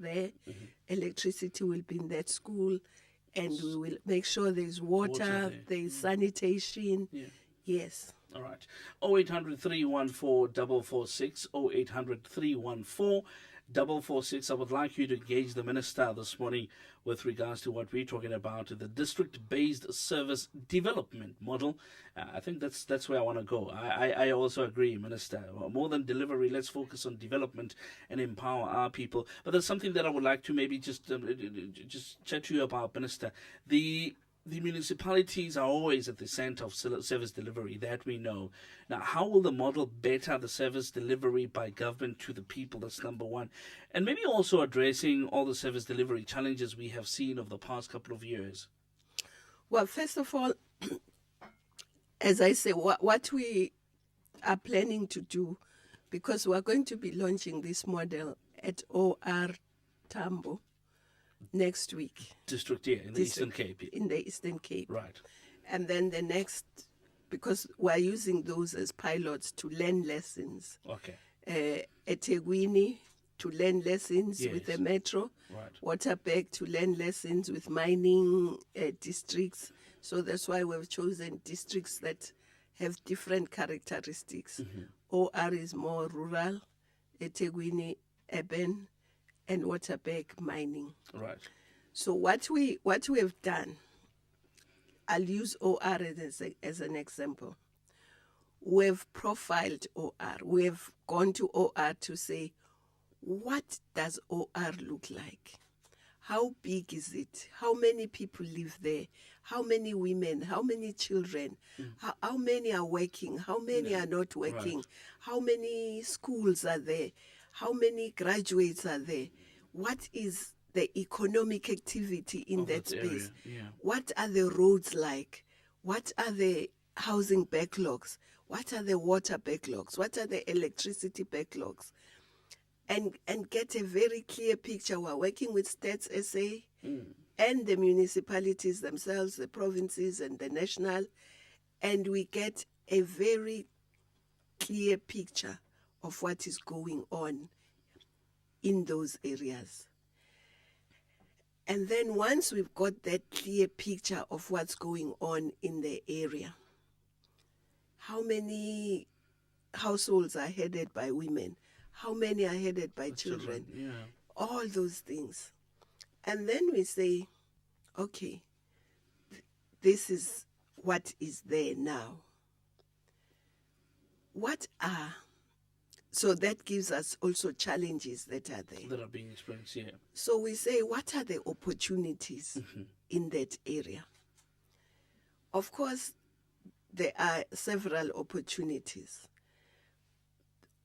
there, electricity will be in that school, and we will make sure there's water there's sanitation. Yes. All right. 0800 314 446, 0800 314 446. I would like you to engage the minister this morning with regards to what we're talking about, the district-based service development model. I think that's where I want to go. I also agree, Minister. More than delivery, let's focus on development and empower our people. But there's something that I would like to maybe just chat to you about, Minister. The municipalities are always at the center of service delivery, that we know. Now, how will the model better the service delivery by government to the people? That's number one. And maybe also addressing all the service delivery challenges we have seen over the past couple of years. Well, first of all, as I say, what we are planning to do, because we're going to be launching this model at OR Tambo next week. District here in the Eastern Cape. In the Eastern Cape. Right. And then the next, because we're using those as pilots to learn lessons. Okay. eThekwini to learn lessons with the metro. Right. Waterberg to learn lessons with mining districts. So that's why we've chosen districts that have different characteristics. OR is more rural, eThekwini urban, and Waterberg mining. Right. So what we have done, I'll use OR as an example. We've profiled OR. We've gone to OR to say, what does OR look like? How big is it? How many people live there? How many women? How many children? How many are working? How many are not working? Right. How many schools are there? How many graduates are there? What is the economic activity in that space? What are the roads like? What are the housing backlogs? What are the water backlogs? What are the electricity backlogs? And get a very clear picture. We're working with Stats SA and the municipalities themselves, the provinces and the national, and we get a very clear picture of what is going on in those areas. And then once we've got that clear picture of what's going on in the area, how many households are headed by women? How many are headed by children? All those things. And then we say, okay, this is what is there now. So that gives us also challenges that are there. That are being experienced, So we say, what are the opportunities in that area? Of course, there are several opportunities.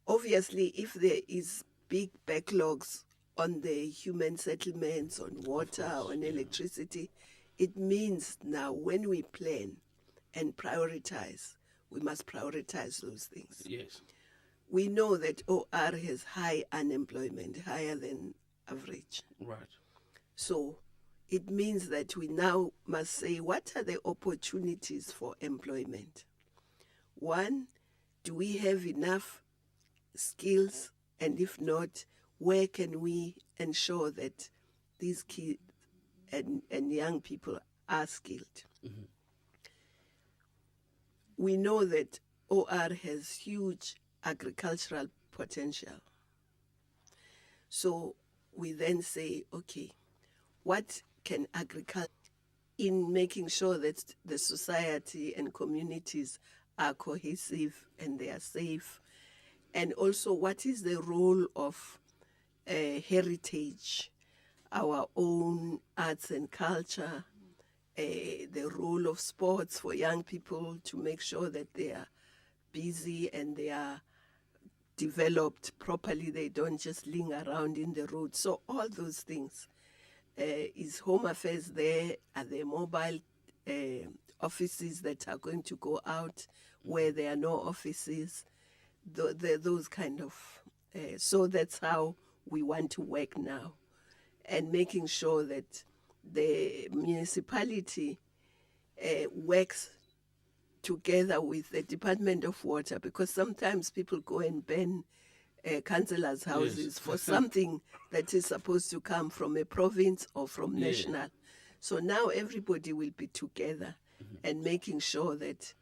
Obviously, if there is big backlogs on the human settlements, on water, on electricity, it means now when we plan and prioritize, we must prioritize those things. Yes. We know that OR has high unemployment, higher than average. Right. So it means that we now must say, what are the opportunities for employment? One, do we have enough skills? And if not, where can we ensure that these kids and young people are skilled? We know that OR has huge agricultural potential. So we then say, okay, what can agriculture in making sure that the society and communities are cohesive and they are safe? And also, what is the role of heritage, our own arts and culture, the role of sports for young people to make sure that they are busy and they are developed properly, they don't just linger around in the road. So all those things. Is Home Affairs there? Are there mobile offices that are going to go out where there are no offices? Those kind of... so that's how we want to work now, and making sure that the municipality works together with the Department of Water, because sometimes people go and burn councillors' houses Yes. for something that is supposed to come from a province or from national. So now everybody will be together and making sure that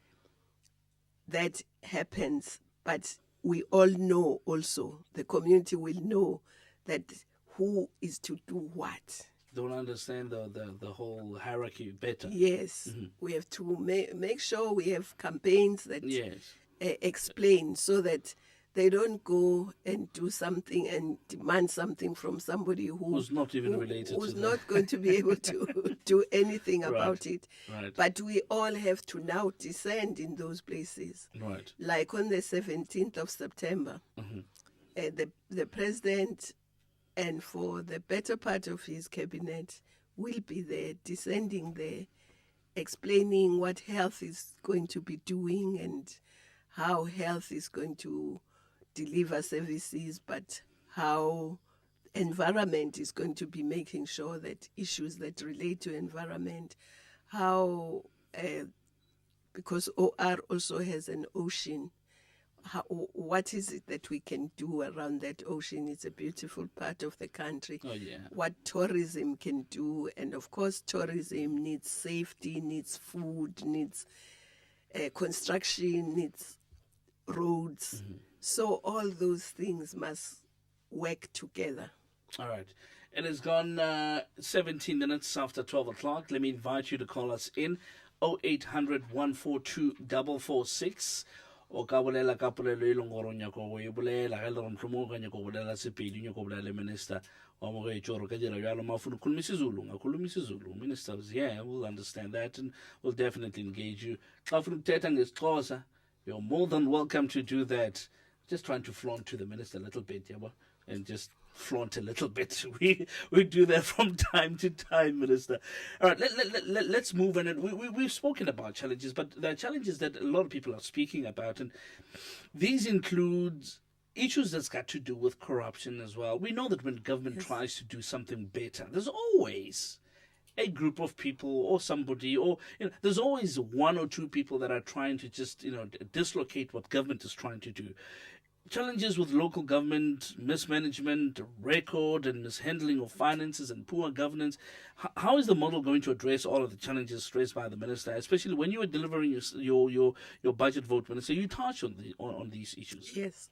that happens. But we all know also, the community will know that who is to do what. Don't understand the whole hierarchy better. Yes, we have to make sure we have campaigns that Yes. explain so that they don't go and do something and demand something from somebody Who's not even related who's to not that. going to be able to do anything about it. Right. But we all have to now descend in those places. Right. Like on the 17th of September, the president and for the better part of his cabinet will be there, descending there, explaining what health is going to be doing and how health is going to deliver services, but how environment is going to be making sure that issues that relate to environment, how, because OR also has an ocean, what is it that we can do around that ocean? It's a beautiful part of the country. Oh, yeah. What tourism can do, and of course tourism needs safety, needs food, needs construction, needs roads. So all those things must work together. All right. It has gone 17 minutes after 12 o'clock. Let me invite you to call us in 0800 142 446. O ka bolela ka polelo e leng gore o nyaka go e bolela ga e le gore mohlomong o ka nyaka go bolela sepedi o nyaka go bolela le minister wa mogetso gore ka dira jalo mafunu khuluma isizulu ngakhuluma isizulu. Minister is here, we'll understand that and we'll definitely engage you. Xa ufuna ukuthetha ngesixhosa, you're more than welcome to do that. Just trying to flaunt to the minister a little bit, yeah, and just flaunt a little bit. We do that from time to time, Minister. All right, let's move on. And we've spoken about challenges, but there are challenges that a lot of people are speaking about, and these include issues that's got to do with corruption as well. We know that when government tries to do something better, there's always a group of people or somebody, or there's always one or two people that are trying to just dislocate what government is trying to do. Challenges with local government, mismanagement, record and mishandling of finances and poor governance. How is the model going to address all of the challenges raised by the minister, especially when you were delivering your budget vote, Minister? You touched on these issues. Yes,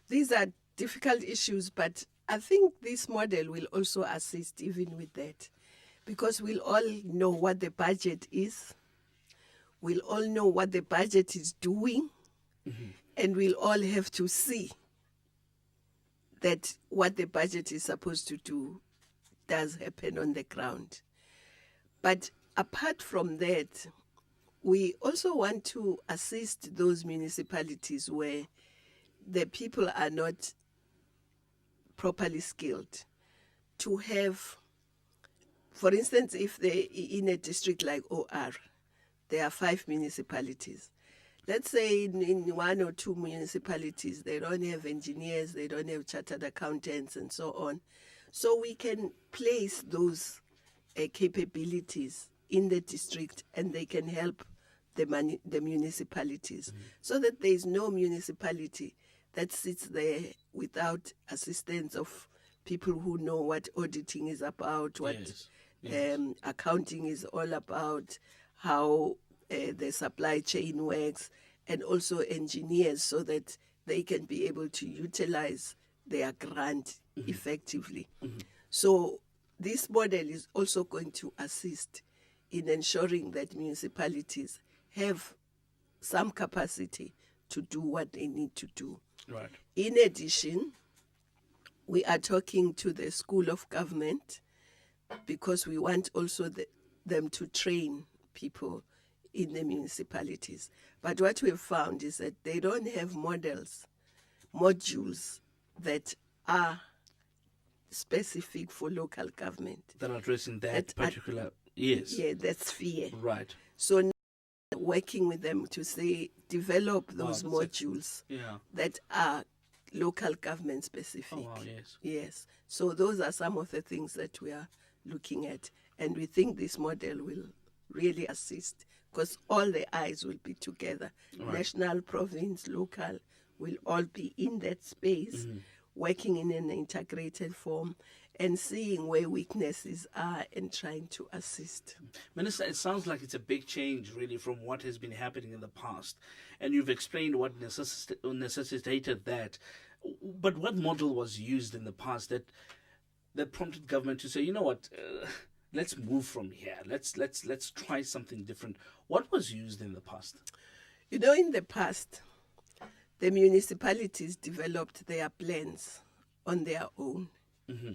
these are difficult issues, but I think this model will also assist even with that, because we'll all know what the budget is. We'll all know what the budget is doing. And we'll all have to see that what the budget is supposed to do does happen on the ground. But apart from that, we also want to assist those municipalities where the people are not properly skilled to have, for instance, if they're in a district like OR, there are 5 municipalities. Let's say in 1 or 2 municipalities, they don't have engineers, they don't have chartered accountants and so on. So we can place those capabilities in the district and they can help the municipalities so that there is no municipality that sits there without assistance of people who know what auditing is about, what accounting is all about, how the supply chain works, and also engineers so that they can be able to utilize their grant effectively. So this model is also going to assist in ensuring that municipalities have some capacity to do what they need to do. Right. In addition, we are talking to the School of Government because we want also them to train people in the municipalities. But what we've found is that they don't have modules that are specific for local government. That are addressing that particular, yes. Yeah, that sphere. Right. So now working with them to say, develop those modules that are local government specific. Oh, wow, yes. Yes. So those are some of the things that we are looking at. And we think this model will really assist because all the eyes will be together. Right. National, province, local will all be in that space working in an integrated form and seeing where weaknesses are and trying to assist. Minister, it sounds like it's a big change really from what has been happening in the past. And you've explained what necessitated that. But what model was used in the past that prompted government to say, you know what, let's move from here. Let's try something different. What was used in the past? You know, in the past, the municipalities developed their plans on their own. Mm-hmm.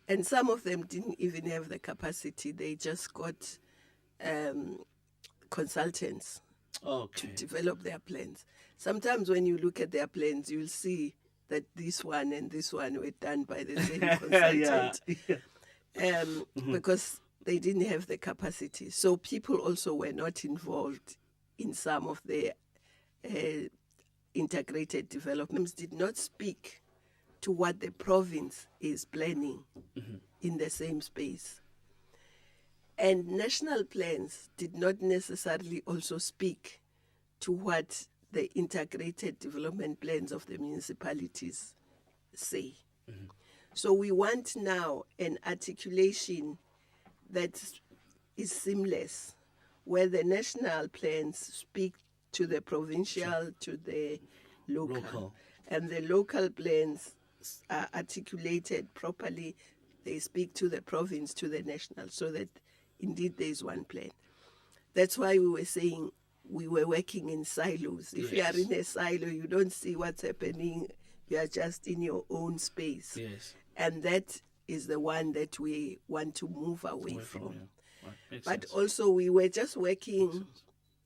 And some of them didn't even have the capacity. They just got consultants to develop their plans. Sometimes when you look at their plans, you'll see that this one and this one were done by the same consultant. Because they didn't have the capacity. So people also were not involved in some of the integrated developments, did not speak to what the province is planning in the same space. And national plans did not necessarily also speak to what the integrated development plans of the municipalities say. So we want now an articulation that is seamless, where the national plans speak to the provincial, to the local. And the local plans are articulated properly. They speak to the province, to the national, so that indeed there is one plan. That's why we were saying we were working in silos. If you are in a silo, you don't see what's happening. You are just in your own space. And that is the one that we want to move away from. But also we were just working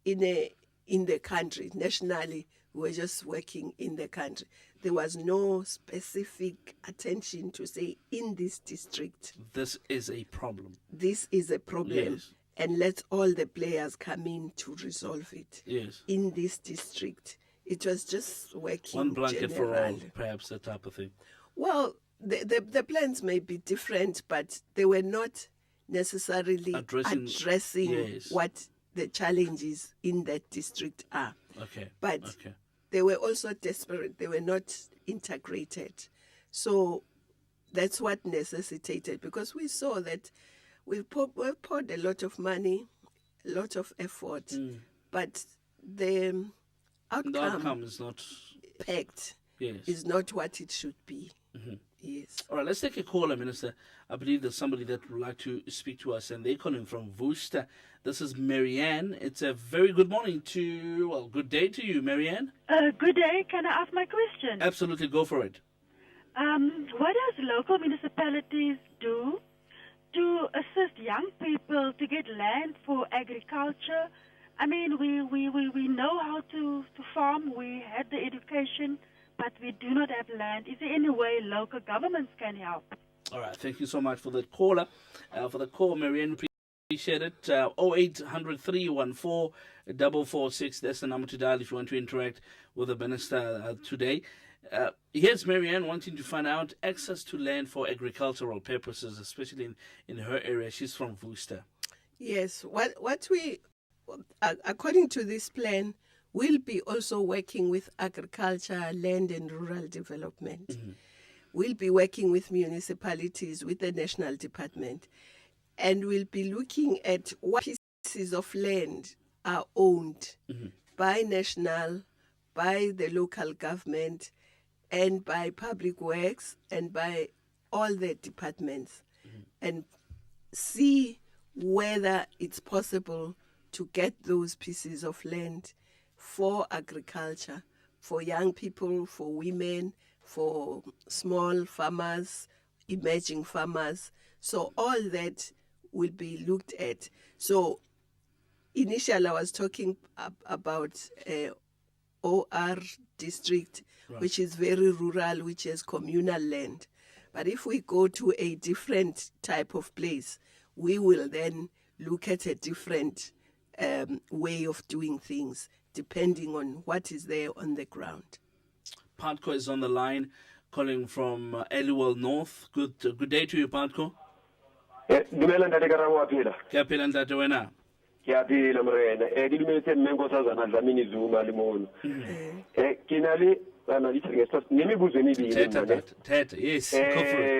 in the country. Nationally, we were just working in the country. There was no specific attention to say, in this district, this is a problem. This is a problem. And let all the players come in to resolve it. In this district. It was just working one blanket general. For all, perhaps, that type of thing. Well, the plans may be different, but they were not necessarily addressing what the challenges in that district are. But they were also desperate. They were not integrated. So that's what necessitated, because we saw that we've poured a lot of money, a lot of effort, but the outcome is not packed, is not what it should be. All right, let's take a caller, Minister. I believe there's somebody that would like to speak to us, and they're calling from Worcester. This is Marianne. It's a very good morning good day to you, Marianne. Good day. Can I ask my question? Absolutely, go for it. What does local municipalities do to assist young people to get land for agriculture? I mean, we know how to farm. We had the education, but we do not have land. Is there any way local governments can help? All right. Thank you so much for the caller. For the call, Marianne, appreciate it. 0800 314 446. That's the number to dial if you want to interact with the minister today. Here's Marianne wanting to find out access to land for agricultural purposes, especially in her area. She's from Worcester. Yes. What we, according to this plan, we'll be also working with agriculture, land and rural development. We'll be working with municipalities, with the national department, and we'll be looking at what pieces of land are owned by national, by the local government, and by public works, and by all the departments, and see whether it's possible to get those pieces of land for agriculture, for young people, for women, for small farmers, emerging farmers. So all that will be looked at. So initially I was talking about OR district, which is very rural, which has communal land. But if we go to a different type of place, we will then look at a different way of doing things, depending on what is there on the ground. Patko is on the line, calling from Eliwell North. Good day to you, Patko. Dumela ntate Karabo apila. Ke apela ntate wena. Ke apila morena. Ke dumetse Nkosazana Dlamini Zuma le mono. Ke na le bana lithi ngesixhosa nemibuzo emibili thetha yes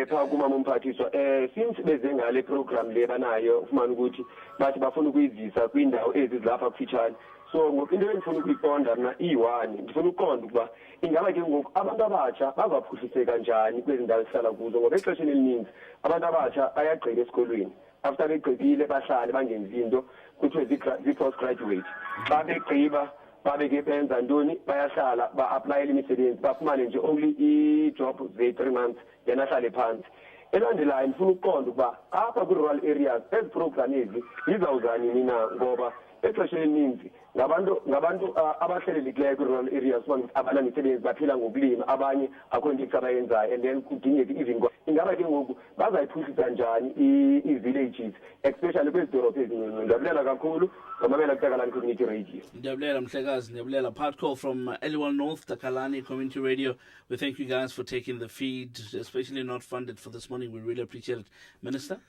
pha kumama umphathiswa since beze ngale program le banayo ufumana ukuthi bathi bafuna ukuyizisa kwindawo ezilapha kufitshane so ngokho engifuna ukuyiqonda mina i1 ngifuna ukuqonda ukuba ingaba ke ngoku abantu abatsha bazaphuhliseka kanjani kwezi ndawo esihlala kuzo ngoba exesheni elininzi abantu abatsha bayagqika esikolweni after begqibile bahlale bangenzi into kuthiwe zi-postgraduate babegqiba babeke benza ntoni bayahlala ba-aplayela imisebenzi bafumane nje only i-job ze-3 months yena ahlale phansi elandelayo ngifuna ukuqonda ukuba apha kwi-rural areas ezi program ezi zizawuzanini na ngoba exesheni elininzi ngabantu abahlelelekileyo kwi-rural areas abanamisebenzi baphila ngokulima abanye akho nto abayenzayo and then kudingeka even ingaba ke ngoku bazayiphuhlisa njani ii-villages especially kwezi dolophu ezincinci ndiyabulela kakhulu ngomamela kuTakalani Community Radio. Ndiyabulela mhlekazi, ndiyabulela. Part call from Eliwell North, Takalani Community Radio. We thank you guys for taking the feed, especially not funded for this morning. We really appreciate it. Minister?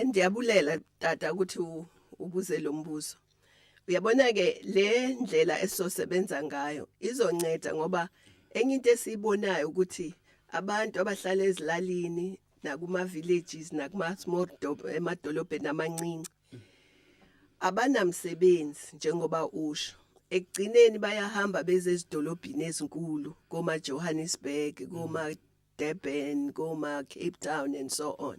Ndiyabulela tata ukuthi ubuze lo mbuzo. Uyabona ke le ndlela esosebenza ngayo izonceda ngoba enye into esibonayo ukuthi abantu abahlala ezilalini nakuma villages nakuma small emadolobheni amancinci abanamsebenzi njengoba usho ekugcineni bayahamba beze ezidolobhini ezinkulu koma Johannesburg koma Durban koma Cape Town and so on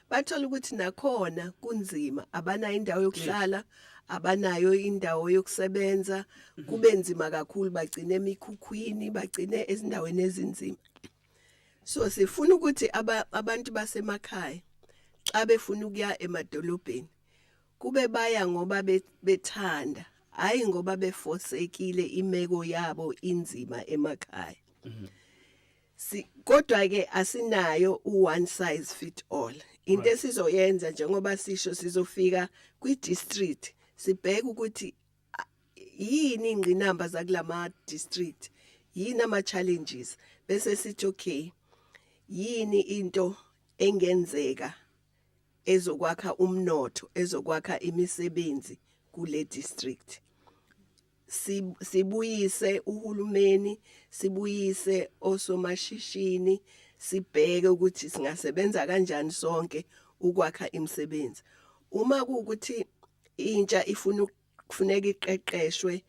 bathola ukuthi nakhona kunzima abanayo indawo yokuhlala abanayo indawo yokusebenza kube nzima kakhulu bagcine emikhukhwini bagcine ezindaweni ezinzima so sifuna ukuthi abantu basemakhaya xa befuna ukuya emadolobheni kube baya ngoba bethanda hayi ngoba beforsekile imeko yabo inzima emakhaya kodwa ke asinayo one size fit all into esizoyenza njengoba sisho sizofika kwi-district sibheke ukuthi yini ingqinamba zakulama district yini ama challenges bese sithi okay yini into engenzeka ezokwakha umnotho ezokwakha imisebenzi kule district sibuyise uhulumeni sibuyise osomashishini sibheke ukuthi singasebenza kanjani sonke ukwakha imisebenzi uma kuukuthi intsha kufuneka iqeqeshwe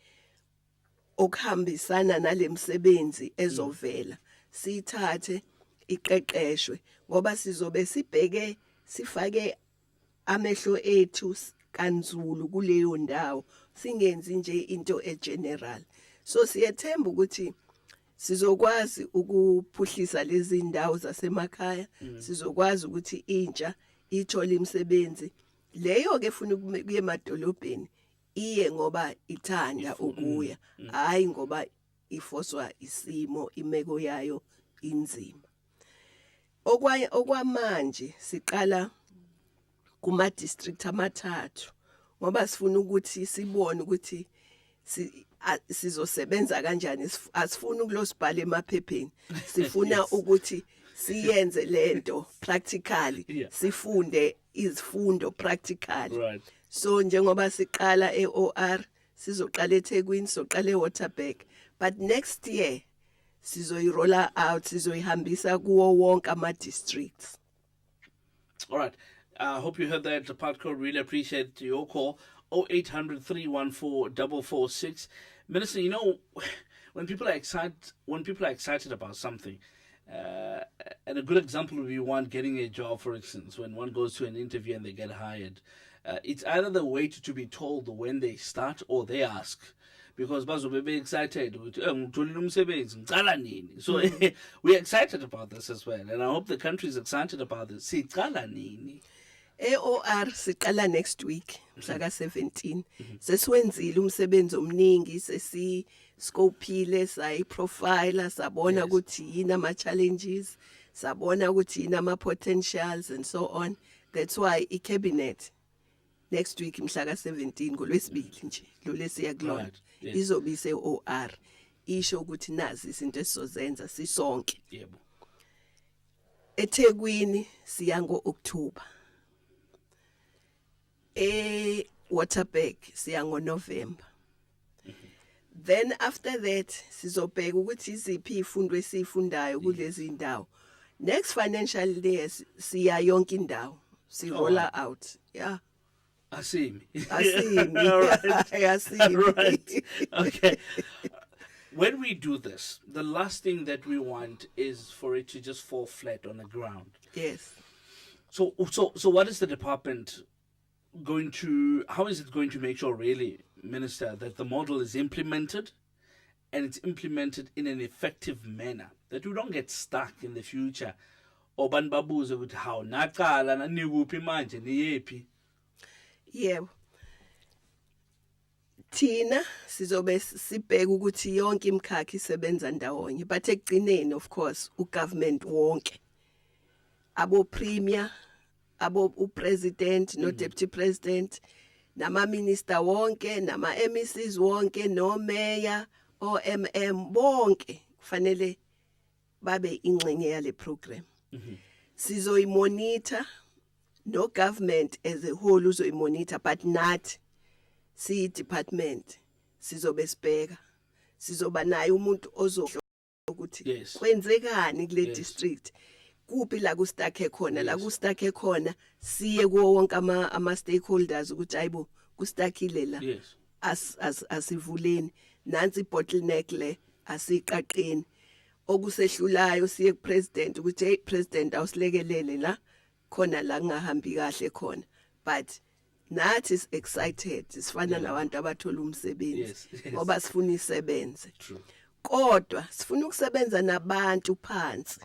okuhambisana nalemsebenzi ezovela sithathe iqeqeshwe ngoba sizobe sibheke sifake amehlo ethu kanzulu kuleyo ndawo singenzi nje into egeneral so siyethemba ukuthi sizokwazi ukuphuhlisa lezi ndawo zasemakhaya sizokwazi ukuthi intsha ithole imisebenzi leyo ke funa ukuye emadolobheni iye ngoba ithanda ukuya hayi ngoba ifoswa isimo imeko yayo inzima okwamanje siqala kuma district amathathu ngoba sifuna ukuthi sibone ukuthi sizosebenza kanjani asifuni ukulosibhala emaphepheni sifuna ukuthi siyenze lento practically sifunde izifundo practically so njengoba siqala eOR sizoqala eThekwini sizoqala eWaterberg but next year sizoyirolla out sizoyihambisa kuwo wonke ama districts. All right, I hope you heard that. The part code, really appreciate your call. 0800 314 446. Minister, you know, when people are excited about something, and a good example would be one getting a job, for instance, when one goes to an interview and they get hired. It's either they wait to be told when they start or they ask. Because bazobe be excited. So we're excited about this as well. And I hope the country is excited about this. EOR siqala next week mhla 17 sesiwenzile umsebenzi omningi sesiscopeile sayi profile sabona ukuthi yini ama challenges sabona ukuthi yini ama potentials and so on. That's why I cabinet next week mhla 17 ngolwesibili nje lo lesiya kulona izobe ise OR isho ukuthi nazi izinto esizozenza sisonke. Yebo. eThekwini siya ngo-October Waterberg siya ngo-November Then after that sizobheka ukuthi iziphi ifundo esifundayo kulezi indawo. Next financial year siya yonke indawo. Si roll out. Yeah. I see me. I see me. All right. I see me. All right. Okay. When we do this, the last thing that we want is for it to just fall flat on the ground. Yes. So what is the department going to, how is it going to make sure really, Minister, that the model is implemented and it's implemented in an effective manner, that we don't get stuck in the future? Oban babuze ukuthi how naqala nanikuphi manje niyephi? Yebo. Thina sizobe sibheka ukuthi yonke imkhakha isebenza ndawonye, but ekugcineni of course ugovernment wonke, abo premier, abo upresident no deputy president, nama minister wonke, nama MECs wonke, no mayor o MM bonke kufanele babe ingxenye yale program. Sizoyimonitor, no government as a whole uzoyimonitor, but not si department sizobe sibheka, sizoba naye umuntu ozohlola ukuthi kwenzekani kule district, kuphi la kustakhe khona, la kustakhe khona siye kuwo wonke ama stakeholders ukuthi ayibo kustakhile la, asivuleni nansi bottleneck le asiqaqeni, okusehlulayo siye ku president ukuthi hey president awusilekelele la khona la ngahambi kahle khona. But nathi is excited, sifana nabantu abathola umsebenzi ngoba sifuna isebenze. Kodwa sifuna ukusebenza nabantu phansi,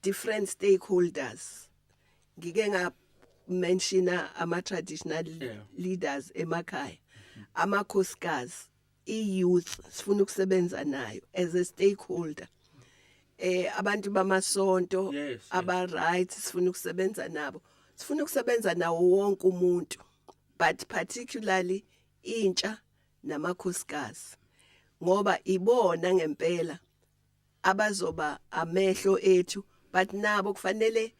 different stakeholders. Ngike nga mention ama traditional leaders emakhaya, amakhosikazi, youth, sifuna ukusebenza nayo as a stakeholder. Abantu bamasonto, aba rights, sifuna ukusebenza nabo. Sifuna ukusebenza nawo wonke umuntu, but particularly intsha namakhosikazi, ngoba ibona ngempela abazoba amehlo ethu, but nabo kufanele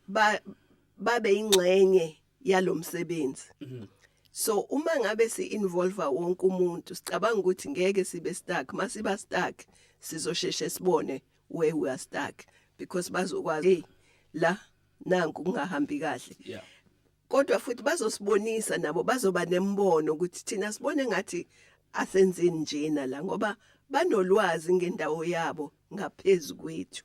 babe ingxenye yalomsebenzi. So uma ngabe si-involve wonke umuntu, sicabanga ukuthi ngeke sibe stuck. Masiba stuck sizosheshe sibone where we are stuck, because bazokwazi la nanku kungahambi kahle. Kodwa futhi bazosibonisa nabo, bazoba nembono ukuthi thina sibone ngathi asenzeni njena la, ngoba banolwazi ngendawo yabo ngaphezulu kwethu,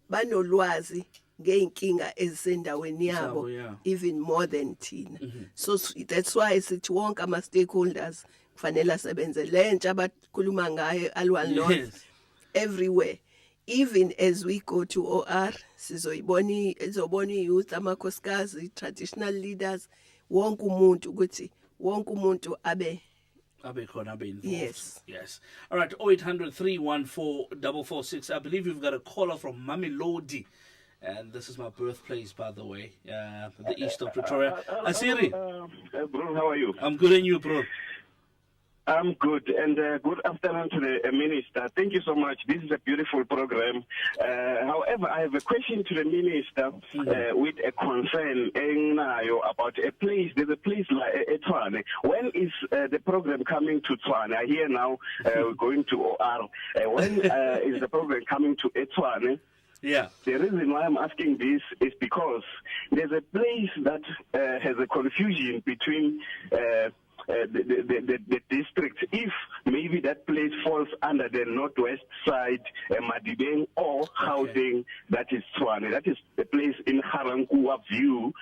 banolwazi ngeinkinga ezisendaweni yabo even more than thina. So that's why sithi wonke ama stakeholders kufanele asebenze, lentsha abakhuluma ngayo alwa North, everywhere. Even as we go to OR, sizobona youth, amakhosikazi, traditional leaders, wonke umuntu ukuthi wonke umuntu abe involved. Yes. All right, 0800 314 446. I believe you've got a caller from Mamelodi. And this is my birthplace, by the way, the east of Pretoria. Asiri. Bro, how are you? I'm good, and you, bro? I'm good, and good afternoon to the minister. Thank you so much. This is a beautiful program. However, I have a question to the minister with a concern about a place. There's a place like Tshwane. When is the program coming to Tshwane? I hear now we're going to OR. When is the program coming to Tshwane? Yeah. The reason why I'm asking this is because there's a place that has a confusion between the districts. If maybe that place falls under the northwest side, Madibeng or Gauteng, that is Tshwane. That is the place in Harankuwa View,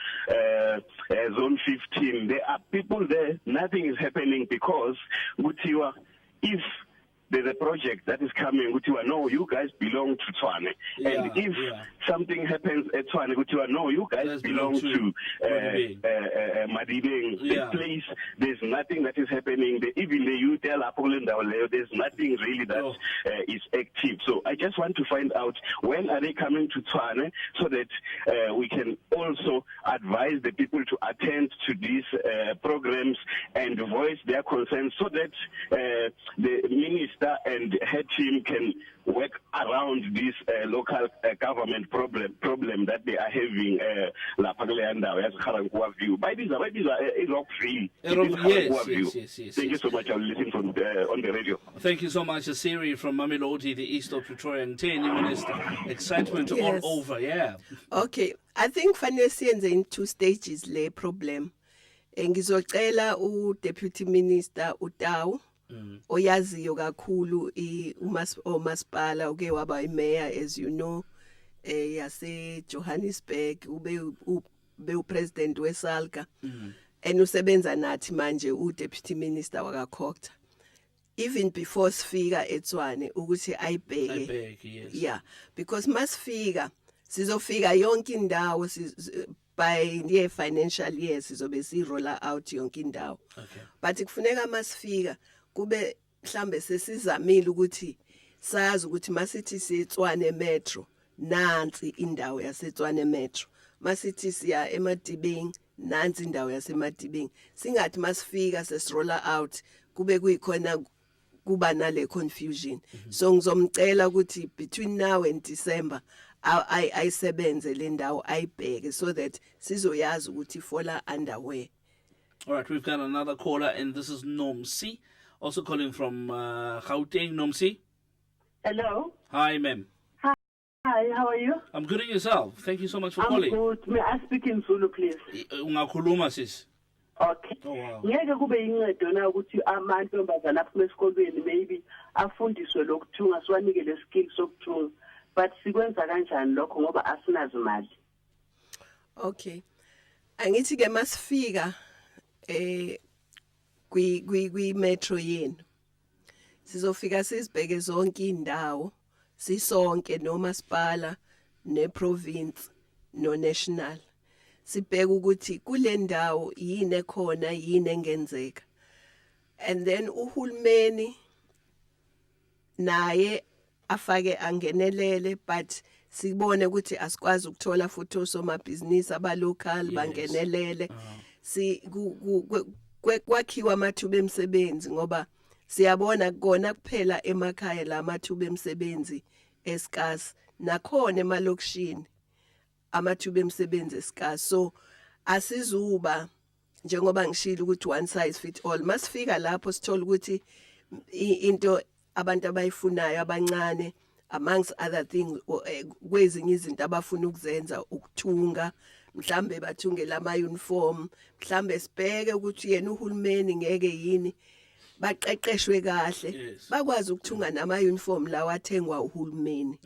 Zone 15. There are people there. Nothing is happening because Gutiwa, if there's a project that is coming, Gutiwa, no, you guys belong to Tshwane. And if something happens at Tshwane, Gutiwa, no, you guys belong to Madibeng. This place, there's nothing that is happening. Even the youth, there's nothing really that is active. So I just want to find out, when are they coming to Tshwane so that we can also advise the people to attend to these programs and voice their concerns, so that the minister and her team can work around this local government problem that they are having lapha kule ndawo yaseGarankuwa View. Bayibiza eRockville. Yes. Thank you so much. I'll listen from on the radio. Thank you so much, Siri from Mamelodi, the east of Pretoria, and 10 Minister. Excitement all over, yeah. Okay, I think fanele siyenze in 2 stages le problem. Ngizocela uDeputy Minister uTawu oyaziyo kakhulu umasipala uke waba imayor, as you know, yase Johannesburg, ube upresident weSALGA, and usebenza nathi manje uDeputy Minister wakaKhokta. Even before sifika eTshwane ukuthi ayibheke. Yes. Yeah, because masifika sizofika yonke indawo by the financial year sizobe roll out yonke indawo. Okay. But kufuneka masifika kube mhlambe sesizamile ukuthi sazi ukuthi masithi siTshwane Metro nansi indawo yaseTshwane Metro, masithi siya eMadibeng nansi indawo yaseMadibeng, singathi masifika sesirolla out kube kuyikhona kuba nale confusion. So ngizomcela ukuthi between now and December ayisebenze le ndawo ayibheke so that sizoyazi ukuthi fola underway. All right, we've got another caller, and this is Nomsi, also calling from Gauteng. Nomsi. Hello. Hi, ma'am. Hi, how are you? I'm good, and yourself? Thank you so much for I'm calling. Good. May I speak in Zulu, please? Ungakhuluma sis. Okay. Oh, wow. Ngeke kube yincedo na ukuthi amantombazana aphuma esikolweni maybe afundiswe lokuthunga siwanike le skill sokuthunga, but sikwenza kanjani lokho ngoba asinazi imali. Okay. Angithi ke masifika kwi metro yenu sizofika sizibheke zonke indawo sisonke nomasipala neprovince no national, sibheke ukuthi kule ndawo yini ekhona yini engenzeka, and then uhulumeni naye afake angenelele, but sibone ukuthi asikwazi ukuthola futhi osomabhizinisi abalocal bangenelele. Kwakhiwa amathuba emsebenzi ngoba siyabona kona kuphela emakhaya la amathuba emsebenzi eskas, nakhona emalokishini amathuba emsebenzi eskas. So asizuba njengoba ngishilo ukuthi one size fit all. Masifika lapho sithola ukuthi into abantu abayifunayo abancane, amongst other things, kwezinye izinto abafuna ukuzenza ukuthunga, mhlambe bathunge lama uniform, mhlambe sibheke ukuthi yena uhulumeni ngeke yini baqeqeshwe kahle bakwazi ukuthunga nama uniform lawa athengwa uhulumeni.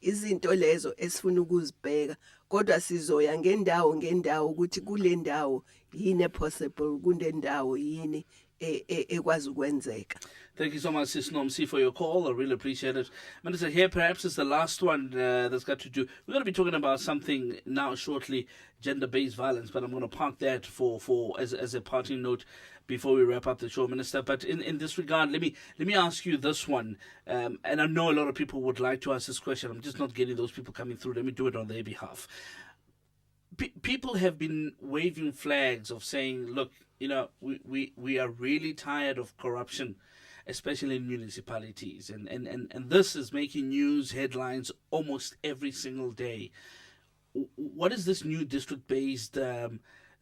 Izinto lezo esifuna ukuzibheka, kodwa sizoya ngendawo ukuthi kule ndawo yini possible, kule ndawo yini ekwazi ukwenzeka. Thank you so much, Sis Nomsi, for your call. I really appreciate it. Minister, here perhaps is the last one that's got to do. We're going to be talking about something now shortly, gender-based violence, but I'm going to park that for as a parting note before we wrap up the show, Minister. But in this regard, let me ask you this one, and I know a lot of people would like to ask this question. I'm just not getting those people coming through. Let me do it on their behalf. People have been waving flags of saying, look, you know, we are really tired of corruption, especially in municipalities. And this is making news headlines almost every single day. What does this new district-based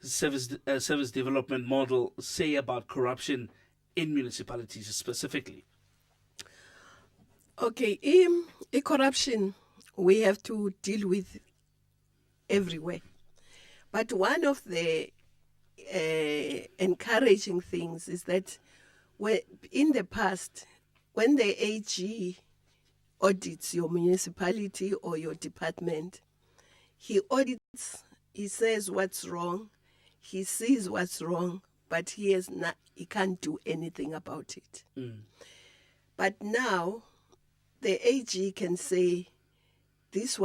service development model say about corruption in municipalities specifically? Okay, corruption we have to deal with everywhere. But one of the encouraging things is that in the past, when the AG audits your municipality or your department, he audits, he says what's wrong, he sees what's wrong, but he can't do anything about it. But now the AG can say this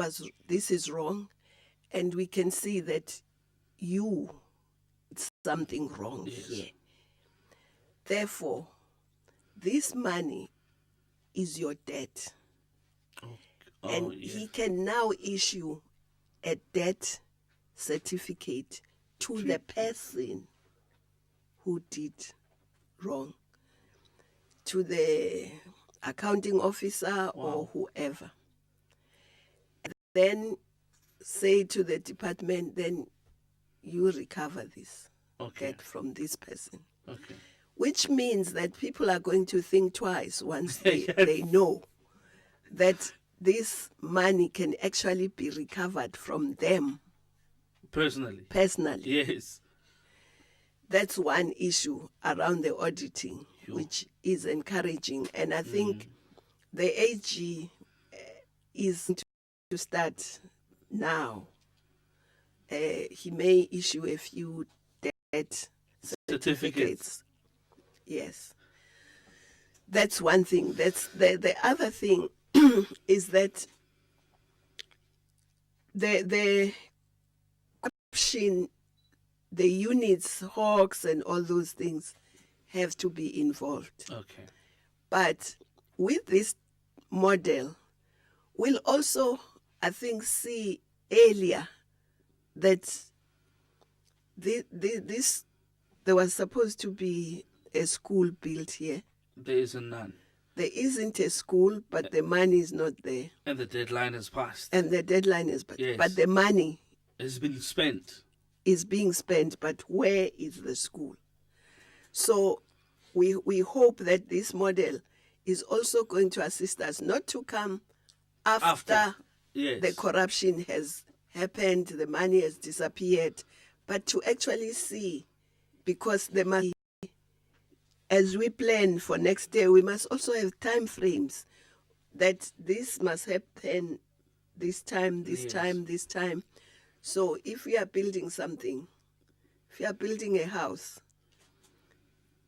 is wrong, and we can see that something wrong here. Therefore, this money is your debt. And he can now issue a debt certificate to the person who did wrong, to the accounting officer or whoever. then say to the department, then you recover this, get from this person. Okay. Which means that people are going to think twice once they know that this money can actually be recovered from them. Personally. Yes. That's one issue around the auditing, which is encouraging. And I think the AG is to start now. He may issue a few debt certificates. Yes. That's one thing. That's the other thing is that the corruption, the units, hawks and all those things have to be involved. Okay. But with this model, we'll also, I think, see earlier that there was supposed to be a school built here. There isn't none. There isn't a school, but the money is not there. And the deadline has passed. And the deadline is passed. Yes. But the money has been spent. Is being spent, but where is the school? So we hope that this model is also going to assist us not to come after. Yes. The corruption has happened, the money has disappeared, but to actually see, because the money, as we plan for next year, we must also have time frames that this must happen this time, this time, this time. So if we are building something, if you are building a house,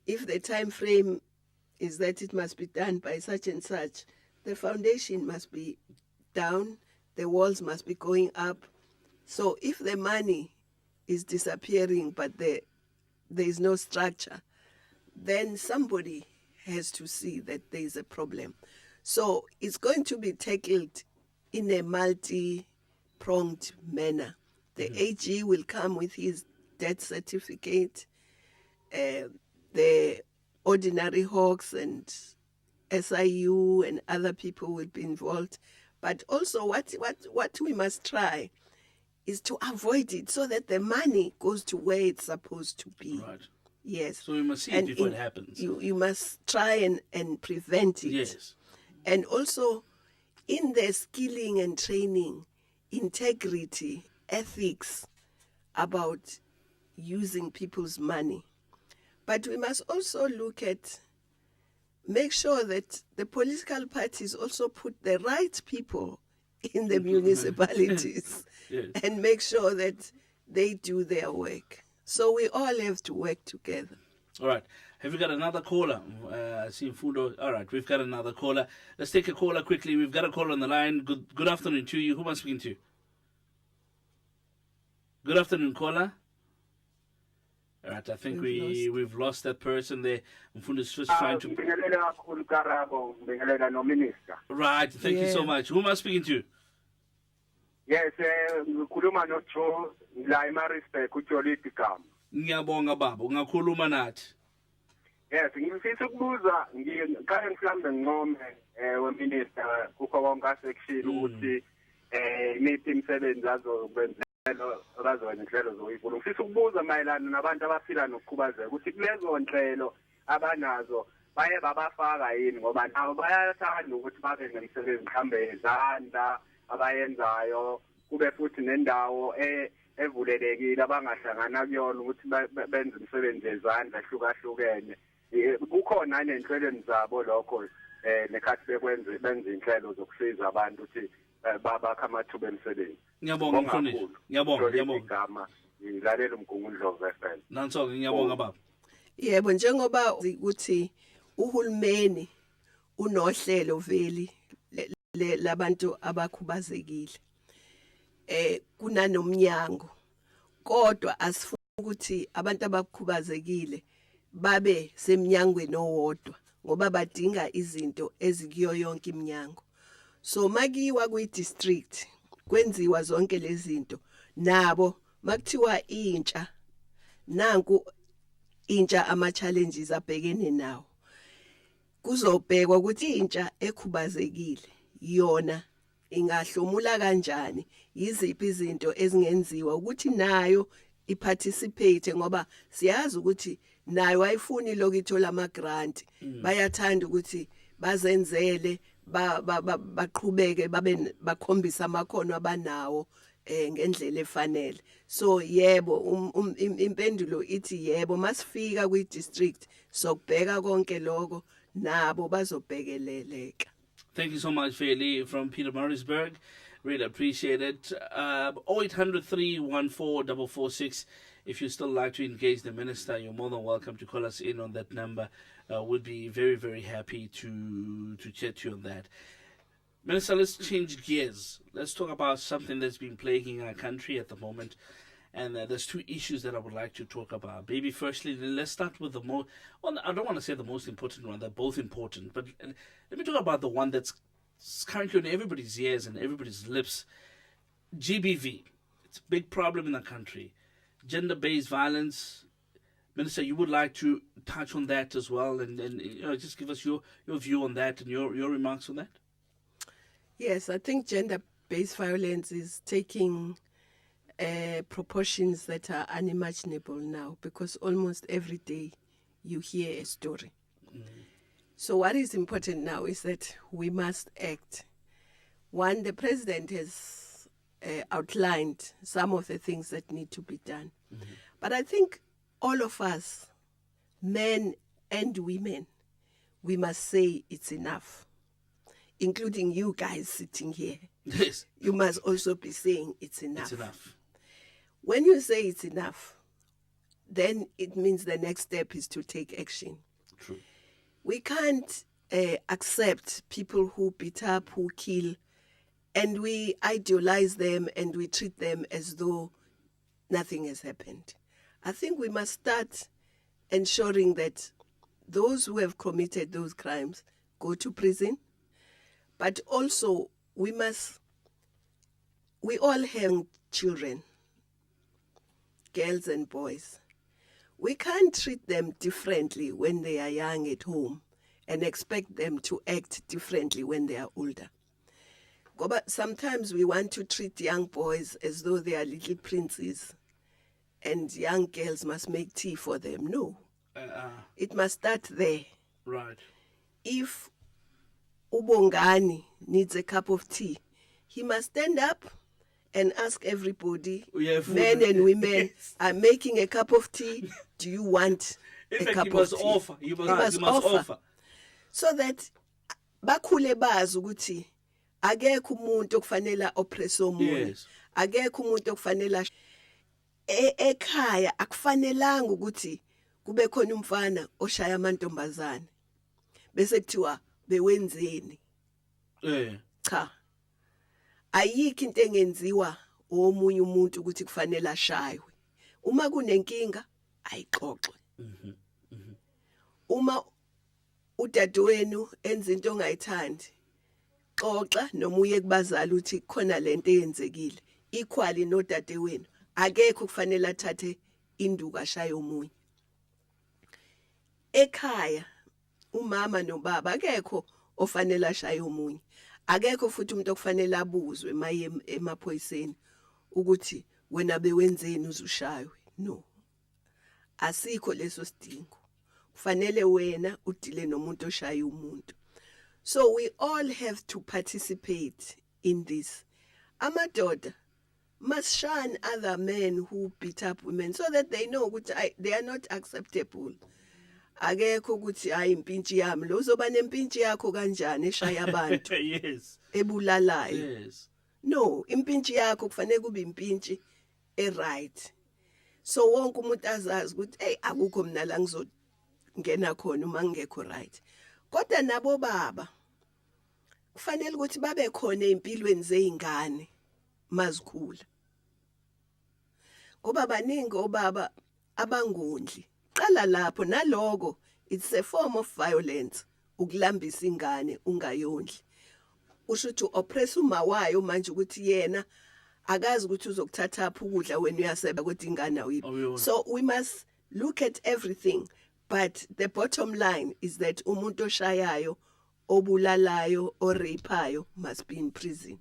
if the time frame is that it must be done by such and such, the foundation must be down, the walls must be going up. So if the money is disappearing, but there is no structure, then somebody has to see that there is a problem. So it's going to be tackled in a multi-pronged manner. The AG will come with his death certificate, the ordinary hawks and SIU and other people will be involved. But also what we must try is to avoid it so that the money goes to where it's supposed to be. Right. Yes. So we must see it before it happens. You must try and prevent it. Yes. And also in the skilling and training, integrity, ethics about using people's money. But we must also make sure that the political parties also put the right people in the municipalities and make sure that they do their work. So we all have to work together. All right. Have we got another caller? I see Fudo. All right, we've got another caller. Let's take a caller quickly. We've got a caller on the line. Good afternoon to you. Who am I speaking to? Good afternoon, caller. All right, I think we've lost that person there. Mfundo's just trying to... Right, thank you so much. Who am I speaking to? Yes, ngikhuluma noJoe la eMaritzburg uJoliti Gama. Ngiyabonga baba, ungakhuluma nathi. Yes, ngifisa ukubuza ngikanye mhlambe ngqome weminister kukho konke asection ukuthi imithi imisebenzi azokwenzela abazowenhlelo zoyivula. Ngifisa ukubuza mayelana nabantu abaphila nokukhubazeka ukuthi kulezo nhlelo abanazo baye babafaka yini ngoba nabo bayathanda ukuthi babe nemisebenzi mhlambe ezandla abayenzayo kube futhi nendawo evulelekile abangahlangana kuyona ukuthi benze imisebenzi ezandla ehlukahlukene. Kukhona nenhlelweni zabo lokho nekhathi benze inhlelo zokusiza abantu ukuthi babakha amathuba emisebenzi. Ngiyabonga mfundisi. Ngiyabonga. Igama ngilalela umgungundlovu FM. Nanso ngiyabonga baba. Yebo, njengoba ukuthi uhulumeni unohlelo veli labantu abakhubazekile. Kunanomnyango. Kodwa asifuna ukuthi abantu abakhubazekile babe semnyangweni owodwa ngoba badinga izinto ezikuyo yonke iminyango. So makiwa kwi-district kwenziwa zonke lezi zinto nabo makuthiwa intsha nanku intsha ama-challenges abhekene nawo. Kuzobhekwa ukuthi intsha ekhubazekile yona ingahlomula kanjani, yiziphi izinto ezingenziwa ukuthi nayo iparticipate, ngoba siyazi ukuthi nayo ayifuni lokho ithola ama grant, bayathanda ukuthi bazenzele baqhubeke bakhombisa amakhono abanawo ngendlela efanele. So yebo, impendulo ithi yebo, masifika kwi district sokubheka konke lokho nabo bazobhekeleleka. Thank you so much, Feli, from Pietermaritzburg. Really appreciate it. 0800-314-446. If you still like to engage the minister, you're more than welcome to call us in on that number. We'd be very, very happy to chat to you on that. Minister, let's change gears. Let's talk about something that's been plaguing our country at the moment. And there's two issues that I would like to talk about. Maybe firstly, let's start with the most, well, I don't want to say the most important one. They're both important. But let me talk about the one that's currently on everybody's ears and everybody's lips. GBV. It's a big problem in the country. Gender-based violence. Minister, you would like to touch on that as well, and just give us your view on that and your remarks on that? Yes, I think gender-based violence is taking proportions that are unimaginable now, because almost every day you hear a story. So what is important now is that we must act. One, the president has outlined some of the things that need to be done. But I think all of us, men and women, we must say it's enough, including you guys sitting here. Yes. You must also be saying it's enough. It's enough. When you say it's enough, then it means the next step is to take action. True. We can't accept people who beat up, who kill, and we idealize them and we treat them as though nothing has happened. I think we must start ensuring that those who have committed those crimes go to prison, but also we all have children, girls and boys. We can't treat them differently when they are young at home and expect them to act differently when they are older. But sometimes we want to treat young boys as though they are little princes and young girls must make tea for them. No. It must start there. Right. If Ubongani needs a cup of tea, he must stand up and ask everybody, men and women, yes. I'm making a cup of tea. Do you want In a fact, cup you of must tea? offer. You He must must offer. So that bakhule bazi ukuthi akekho umuntu okufanele oppress omunye. Yes. Akekho umuntu okufanele ekhaya akufanelanga ukuthi kube khona umfana oshaya amantombazane bese kuthiwa bewenzeni. Cha. Ayikho into engenziwa omunye umuntu ukuthi kufanele ashaywe. Uma kunenkinga ayixoxe. Uma udadewenu enza into ongayithandi, xoxa noma uye kubazali uthi khona lento eyenzekile. Equally nodadewenu akekho kufanele athathe induku ashaye omunye. Ekhaya umama nobaba akekho ofanele ashaye omunye. Akekho futhi umuntu okufanele abuzwe maye emaphoyiseni ukuthi wena bewenzeni uzushaywe. No. Asikho leso sidingo. Kufanele wena udile nomuntu oshaya umuntu. So we all have to participate in this. Amadoda must shun other men who beat up women so that they know ukuthi they are not acceptable. Akekho ukuthi hayi impintshi yami lo uzoba nempintshi yakho kanjani eshaya abantu. Yes. Ebulalayo. Yes. No, impintshi yakho kufanele kube impintshi right. So wonke umuntu azazi ukuthi hey akukho mina la ngizongena khona uma ngekho right. Kodwa nabo baba kufanele ukuthi babe khona empilweni zeingane mazikhula. Ngoba baningi obaba abangondli. Qala lapho naloko, it's a form of violence ukulambisa ingane ungayondli. Ushuthi oppress uma wayo manje ukuthi yena akazi ukuthi uzokuthatha apha ukudla wena uyaseba ukuthi ingane awuyiphi. So we must look at everything, but the bottom line is that umuntu oshayayo, obulalayo, orapeayo must be in prison.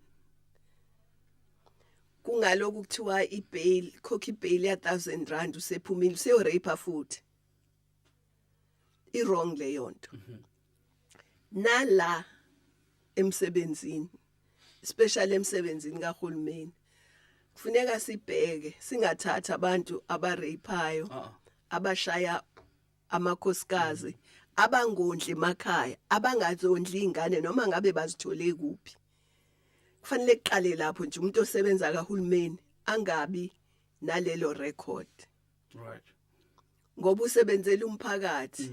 kungaloku kuthiwa ibail khokha ibail ya 1000 rand usephumile userape futhi wrong le yonto nala emsebenzini especially emsebenzini kahulumeni kufuneka sibheke singathatha abantu abarapeayo abashaya amakhosikazi abangondli emakhaya abangazondli ingane noma ngabe bazithole kuphi kufanele kuqale lapho nje umuntu osebenza kahulumeni angabi nalelo record Right. ngoba usebenzela umphakathi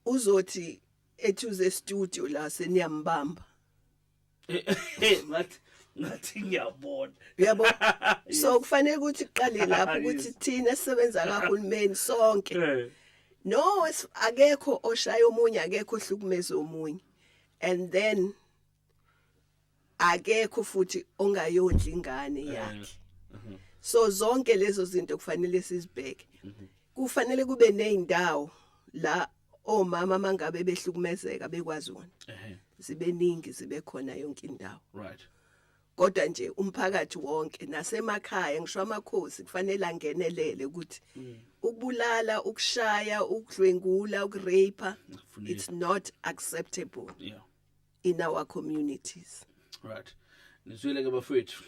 uzothi ethuze studio la seniyambamba ngathi ngiyabona yabo so kufanele ukuthi kuqale lapho ukuthi thina esisebenza kahulumeni sonke no akekho oshaya omunye akekho ohlukumeza omunye and then akekho futhi ongayondla ingane yakhe so zonke lezo zinto kufanele sizibheke kufanele kube nezindawo la omama mangabe behlukumezeka bekwazi wona zibeningi zibe khona yonke indawo right kodwa nje umphakathi wonke nasemakhaya ngisho amakhosi kufanele angenelele ukuthi ukubulala ukushaya ukudlwengula ukurape it's not acceptable in our communities right nizwile ke bafethu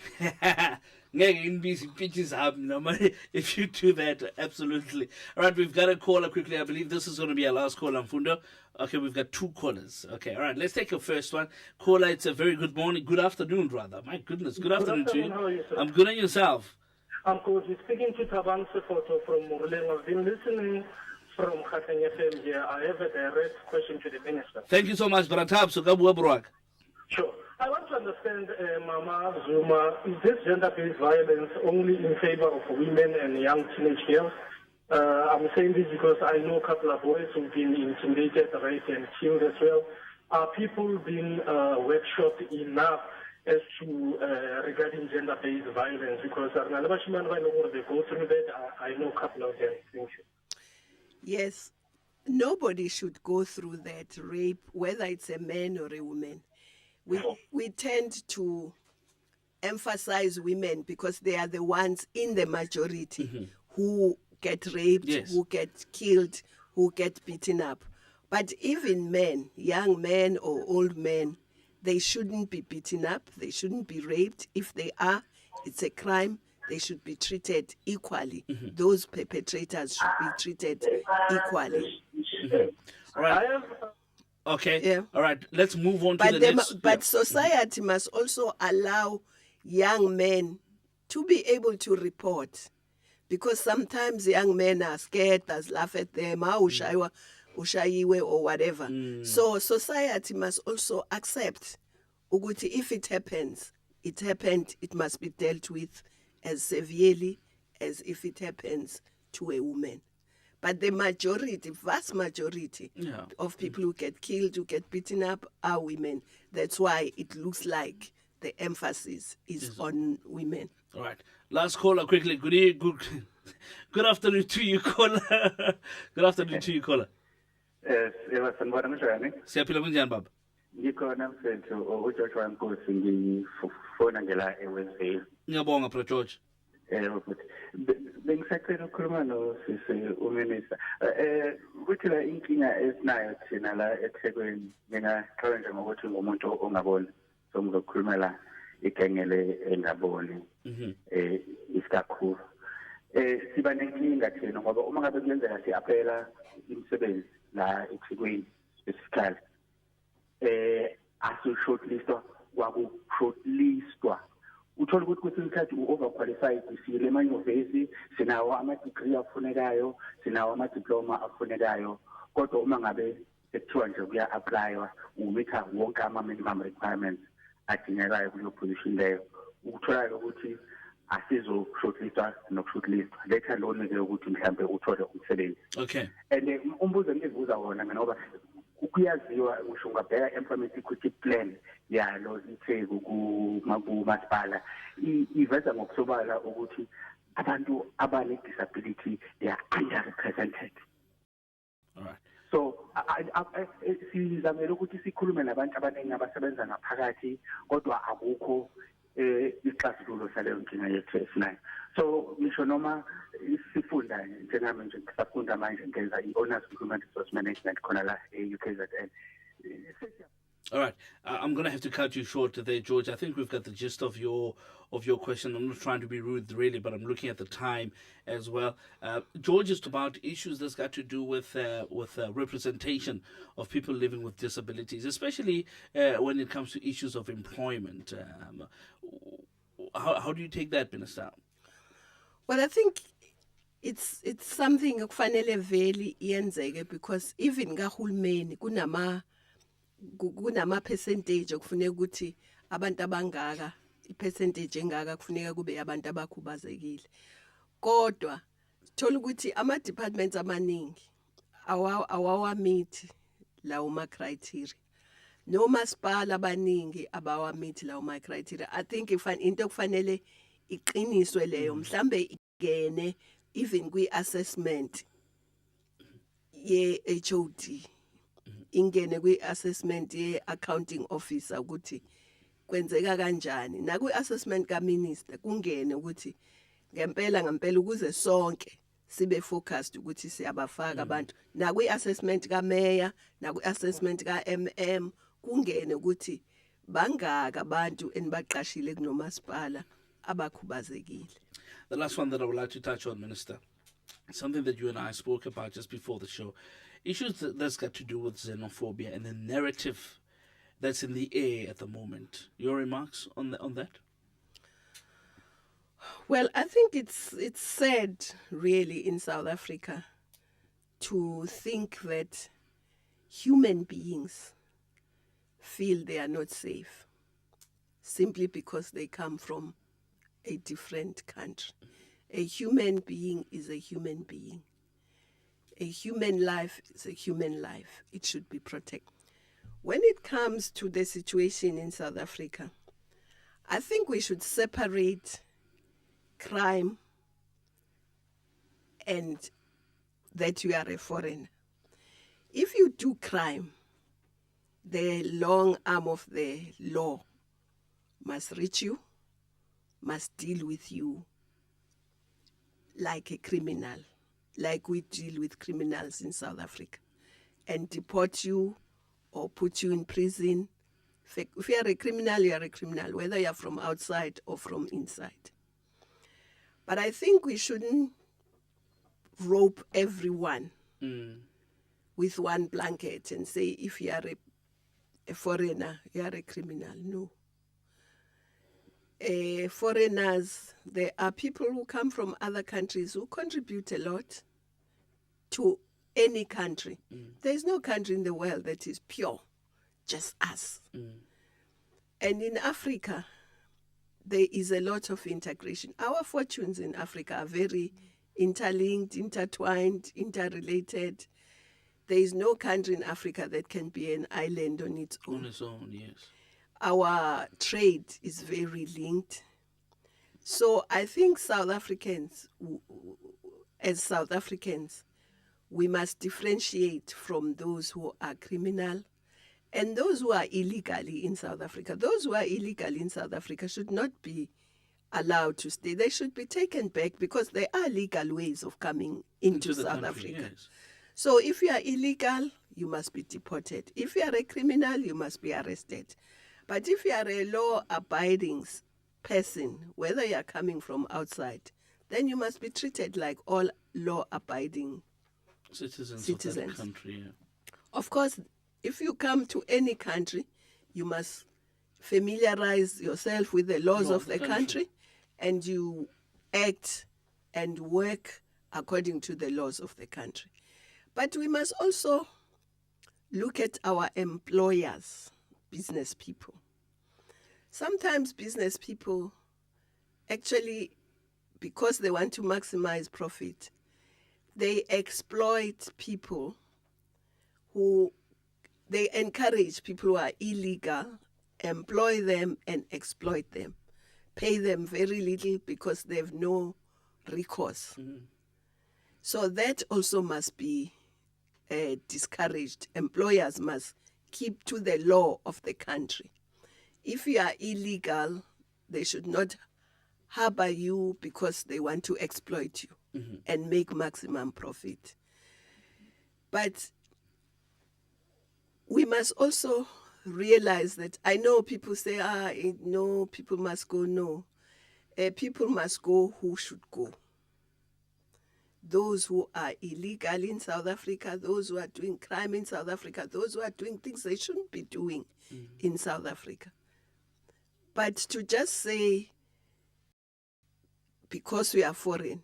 ngeke inbizi pitches up noma if you do that absolutely. All right, we've got a caller quickly. I believe this is going to be our last caller, Mfundo. Okay, we've got 2 callers. Okay, all right, let's take your first one. Caller, it's a very good morning, good afternoon rather. My goodness, good afternoon to you. How are you, sir? I'm good, and yourself? I'm good. You're speaking to Taban Sefoto from Murleng. I've been listening from Khateng FM here. I have a direct question to the minister. Thank you so much, Bratab. So Gabu Abruak. Sure. I want to understand, Mama Zuma, is this gender-based violence only in favor of women and young teenage girls? I'm saying this because I know a couple of boys who've been intimidated, raped, and killed as well. Are people being workshopped enough as to regarding gender-based violence? Because they go through that. I know a couple of them. Thank you. Yes, nobody should go through that rape, whether it's a man or a woman. We tend to emphasize women because they are the ones in the majority who get raped, who get killed, who get beaten up. But even men, young men or old men, they shouldn't be beaten up, they shouldn't be raped. If they are, it's a crime. They should be treated equally. Those perpetrators should be treated equally. All right. Okay. Yeah. All right. Let's move on to the next. But society must also allow young men to be able to report, because sometimes young men are scared, as laugh at them, ushayiwe or whatever. So society must also accept ukuthi if it happens, it happened, it must be dealt with as severely as if it happens to a woman. But the majority, vast majority of people who get killed, who get beaten up are women. That's why it looks like the emphasis is on women. All right. Last caller quickly. Good afternoon to you, caller. Good afternoon to you, caller. Yes, sanibona kanjani? Siyaphila kunjani baba? Ngikhona mfethu uGeorge Wankosi ngifona nje la eWestville. Ngiyabonga Bro George. Ukuthi bengisacela ukukhuluma nosisi uMinista. Ukuthi la inkinga esinayo thina la eThekwini ngingaqala nje ngokuthi ngumuntu ongaboni, so ngizokhulumela igengele engaboni. Isikakhulu. Siba nenkinga thina ngoba uma ngabe kuyenzeka si-apela imisebenzi la eThekwini specifically asu-shortlistwa kwaku-shortlistwa uthola ukuthi kwesinye isikhathi u-overqualified siyile emanyuvesi, sinawo ama-degree afunekayo, sinawo ama-diploma afunekayo, kodwa uma ngabe sekuthiwa nje kuya-aplaywa umitha wonke ama-minimum requirements adingekayo kuleyo position leyo, ukuthola ukuthi asizo-shortlistwa noku-shortlistwa. Letha lone-ke ukuthi mhlawumbe uthole umsebenzi. Okay. And umbuzo engizibuza wona mina ngoba kuyaziwa ngisho ungabheka employment equity plan yalo itheku kumasipala iveza ngokusobala ukuthi abantu abane-disability they are underrepresented. All right. So sizamele ukuthi sikhulume nabantu abaningi abasebenza ngaphakathi, kodwa akukho isixazululo saleyo nkinga yethu esinayo. So ngisho noma sifunda njengami nje sifunda manje ngenza i-honors human resource management khona la e-UKZN. All right, I'm going to have to cut you short there, George. I think we've got the gist of your question. I'm not trying to be rude, really, but I'm looking at the time as well. George is about issues that's got to do with representation of people living with disabilities, especially when it comes to issues of employment. How do you take that, Minister? Well, I think it's something okufanele vele iyenzeke, because even kahulumeni kunama percentage okufuneka ukuthi abantu abangaka, i-percentage engaka kufuneka kube abantu abakhubazekile. Kodwa thola ukuthi ama departments amaningi awawamithi lawo ma criteria. No masipala abaningi abawamithi lawo ma criteria. I think into okufanele iqiniswe leyo, mhlambe igene even kwi-assessment ye-HOD, ingene kwi-assessment ye-accounting officer ukuthi kwenzeka kanjani, na kwi-assessment ka-minister kungene ukuthi ngempela ukuze sonke sibe focused ukuthi siyabafaka abantu, na kwi-assessment ka-mayor, na kwi-assessment ka-MM kungene ukuthi bangaka abantu enibaqashile kunomasipala abakhubazekile. The last one that I would like to touch on, Minister, something that you and I spoke about just before the show, issues that's got to do with xenophobia and the narrative that's in the air at the moment. Your remarks on that? Well, I think it's sad, really, in South Africa to think that human beings feel they are not safe simply because they come from a different country. A human being is a human being. A human life is a human life. It should be protected. When it comes to the situation in South Africa, I think we should separate crime and that you are a foreigner. If you do crime, the long arm of the law must reach you, must deal with you like a criminal, like we deal with criminals in South Africa, and deport you or put you in prison. If you are a criminal, you are a criminal, whether you are from outside or from inside. But I think we shouldn't rope everyone with one blanket and say, if you are a foreigner, you are a criminal. No. Foreigners, there are people who come from other countries who contribute a lot to any country. There is no country in the world that is pure, just us. And in Africa, there is a lot of integration. Our fortunes in Africa are very interlinked, intertwined, interrelated. There is no country in Africa that can be an island on its own. On its own, yes. Our trade is very linked. So I think South Africans, as South Africans, we must differentiate from those who are criminal and those who are illegally in South Africa. Those who are illegally in South Africa should not be allowed to stay. They should be taken back because there are legal ways of coming into South Africa. Yes. So if you are illegal, you must be deported. If you are a criminal, you must be arrested. But if you are a law-abiding person, whether you are coming from outside, then you must be treated like all law-abiding citizens. Of that country. Yeah. Of course, if you come to any country, you must familiarize yourself with the laws of the country, and you act and work according to the laws of the country. But we must also look at our employers, business people. Sometimes business people actually, because they want to maximize profit, they exploit people they encourage people who are illegal, employ them and exploit them, pay them very little because they have no recourse. So that also must be discouraged. Employers must keep to the law of the country. If you are illegal, They should not harbor you because they want to exploit you and make maximum profit. But we must also realize that, I know people say, no, people must go. No. People must go who should go. Those who are illegal in South Africa, those who are doing crime in South Africa, those who are doing things they shouldn't be doing in South Africa. But to just say, because we are foreign,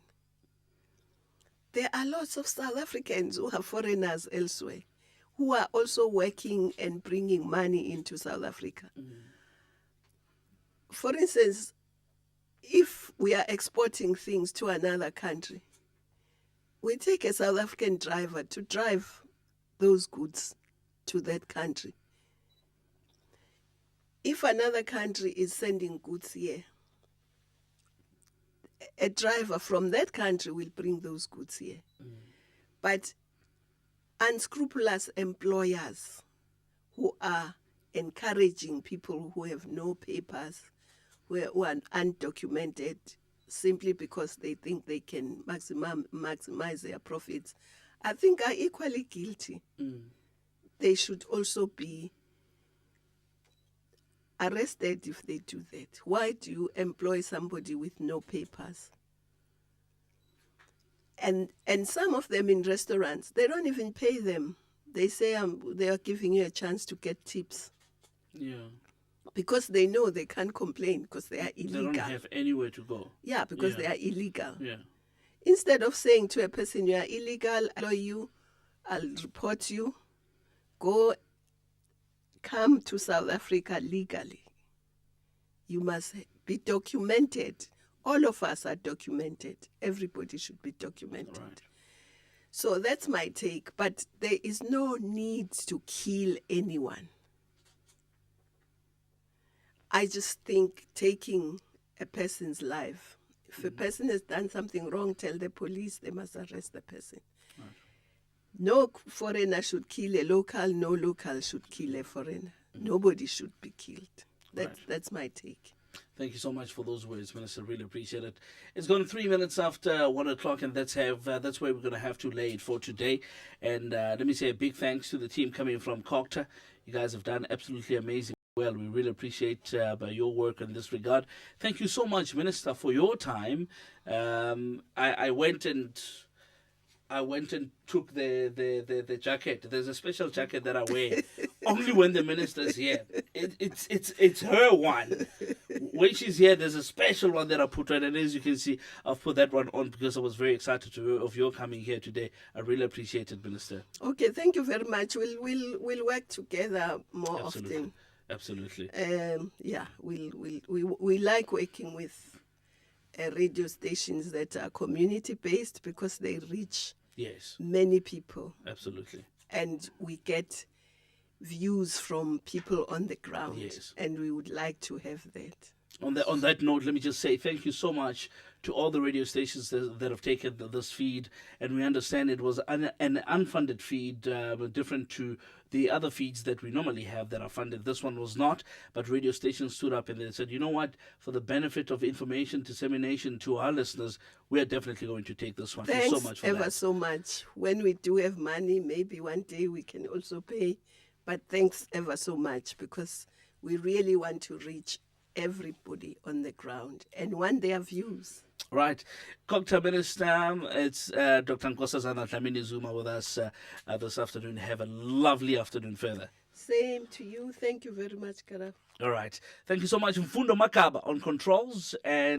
there are lots of South Africans who are foreigners elsewhere, who are also working and bringing money into South Africa. For instance, if we are exporting things to another country, we take a South African driver to drive those goods to that country. If another country is sending goods here, a driver from that country will bring those goods here. But unscrupulous employers who are encouraging people who have no papers, who are undocumented, simply because they think they can maximize their profits, I think are equally guilty. They should also be arrested if they do that. Why do you employ somebody with no papers? And some of them in restaurants, they don't even pay them. They say they are giving you a chance to get tips. Yeah. Because they know they can't complain because they are illegal. They don't have anywhere to go. Yeah, because they are illegal. Yeah. Instead of saying to a person, you are illegal, I'll report you, come to South Africa legally. You must be documented. All of us are documented. Everybody should be documented. Right. So that's my take. But there is no need to kill anyone. I just think taking a person's life, if a person has done something wrong, tell the police, they must arrest the person. Right. No foreigner should kill a local, no local should kill a foreigner. Nobody should be killed. That's my take. Thank you so much for those words, Minister. Really appreciate it. It's gone 3 minutes after 1 o'clock, and that's where we're going to have to lay it for today. And let me say a big thanks to the team coming from Cocta. You guys have done absolutely amazing. Well, we really appreciate your work in this regard. Thank you so much, Minister, for your time. I went and took the jacket. There's a special jacket that I wear only when the minister's here. It's her one. When she's here, there's a special one that I put on, and as you can see, I've put that one on because I was very excited of your coming here today. I really appreciate it, Minister. Okay, thank you very much. We'll work together more often. Absolutely. We like working with radio stations that are community based because they reach many people. Absolutely. And we get views from people on the ground. Yes. And we would like to have that. On that note, let me just say thank you so much to all the radio stations that have taken this feed. And we understand it was an unfunded feed, different to the other feeds that we normally have that are funded. This one was not, but radio stations stood up and they said, you know what, for the benefit of information dissemination to our listeners, we are definitely going to take this one. Thanks so much for ever that. so much. When we do have money, maybe one day we can also pay. But thanks ever so much because we really want to reach everybody on the ground and want their views. Right. Cocta Minister, it's Dr Nkosazana Dlamini Zuma with us this afternoon. Have a lovely afternoon further. Same to you. Thank you very much, Karaf. All right. Thank you so much. Mfundo Makaba on controls and